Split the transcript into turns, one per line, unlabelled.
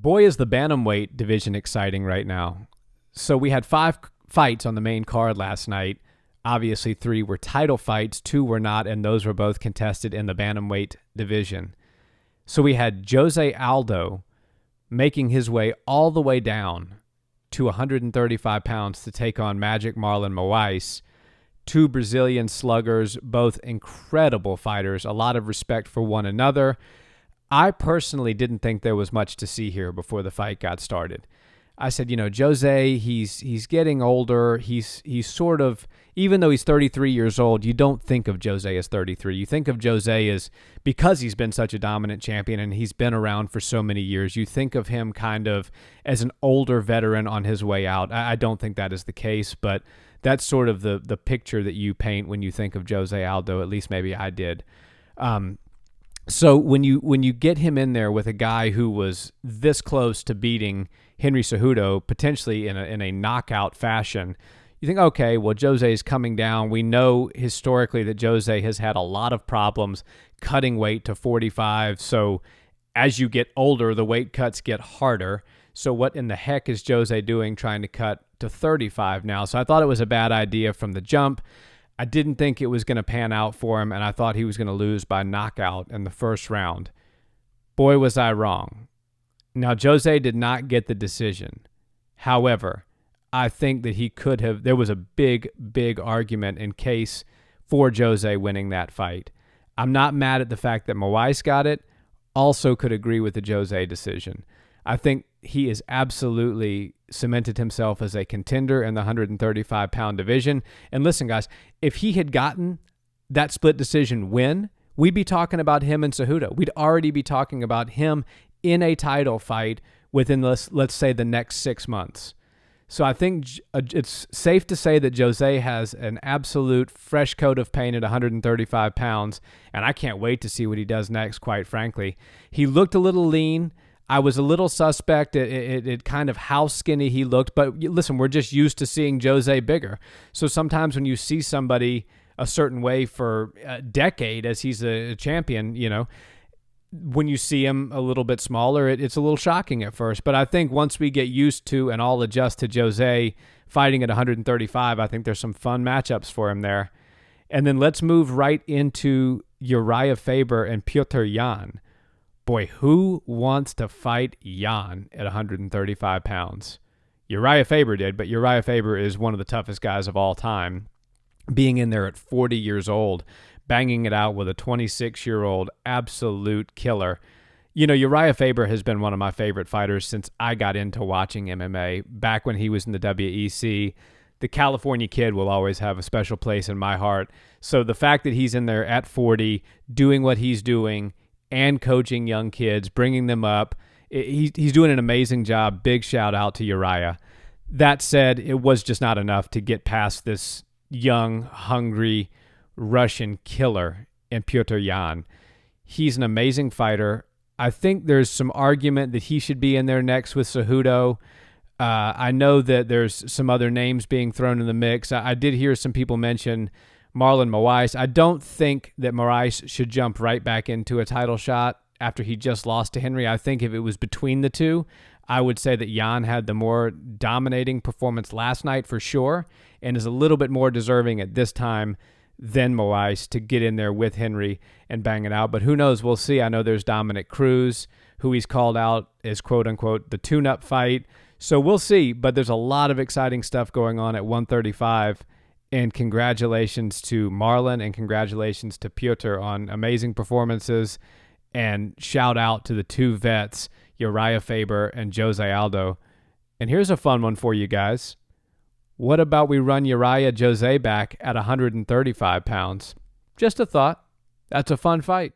Boy, is the bantamweight division exciting right now. So we had 5 fights on the main card last night. Obviously, 3 were title fights, 2 were not, and those were both contested in the bantamweight division. So we had Jose Aldo making his way all the way down to 135 pounds to take on Magic Marlon Moraes. 2 Brazilian sluggers, both incredible fighters, a lot of respect for one another. I personally didn't think there was much to see here before the fight got started. I said, Jose, he's getting older. He's sort of, even though he's 33 years old, you don't think of Jose as 33. You think of Jose as, because he's been such a dominant champion and he's been around for so many years, you think of him kind of as an older veteran on his way out. I don't think that is the case, but that's sort of the picture that you paint when you think of Jose Aldo. At least maybe I did. So when you get him in there with a guy who was this close to beating Henry Cejudo, potentially in a knockout fashion, you think, okay, well, Jose is coming down. We know historically that Jose has had a lot of problems cutting weight to 45. So as you get older, the weight cuts get harder. So what in the heck is Jose doing trying to cut to 35 now? So I thought it was a bad idea from the jump. I didn't think it was going to pan out for him, and I thought he was going to lose by knockout in the first round. Boy, was I wrong. Now, Jose did not get the decision. However, I think that he could have. There was a big, big argument in case for Jose winning that fight. I'm not mad at the fact that Moraes got it. Also could agree with the Jose decision. I think he has absolutely cemented himself as a contender in the 135-pound division. And listen, guys, if he had gotten that split decision win, we'd be talking about him and Cejudo. We'd already be talking about him in a title fight within, let's say, the next 6 months. So I think it's safe to say that Jose has an absolute fresh coat of paint at 135 pounds, and I can't wait to see what he does next, quite frankly. He looked a little lean. I was a little suspect at kind of how skinny he looked, but listen, we're just used to seeing Jose bigger. So sometimes when you see somebody a certain way for a decade as he's a champion, when you see him a little bit smaller, it's a little shocking at first. But I think once we get used to and all adjust to Jose fighting at 135, I think there's some fun matchups for him there. And then let's move right into Urijah Faber and Petr Yan. Boy, who wants to fight Yan at 135 pounds? Urijah Faber did, but Urijah Faber is one of the toughest guys of all time. Being in there at 40 years old, banging it out with a 26-year-old absolute killer. Urijah Faber has been one of my favorite fighters since I got into watching MMA. Back when he was in the WEC, the California kid will always have a special place in my heart. So the fact that he's in there at 40, doing what he's doing, and coaching young kids, bringing them up, he's doing an amazing job. Big shout out to Urijah. That said, it was just not enough to get past this young, hungry Russian killer in Petr Yan. He's an amazing fighter. I think there's some argument that he should be in there next with Cejudo. I know that there's some other names being thrown in the mix. I did hear some people mention Marlon Moraes. I don't think that Moraes should jump right back into a title shot after he just lost to Henry. I think if it was between the two, I would say that Yan had the more dominating performance last night for sure, and is a little bit more deserving at this time than Moraes to get in there with Henry and bang it out. But who knows? We'll see. I know there's Dominic Cruz, who he's called out as quote-unquote the tune-up fight. So we'll see, but there's a lot of exciting stuff going on at 135. And congratulations to Marlon and congratulations to Petr on amazing performances. And shout out to the 2 vets, Urijah Faber and Jose Aldo. And here's a fun one for you guys. What about we run Urijah Jose back at 135 pounds? Just a thought. That's a fun fight.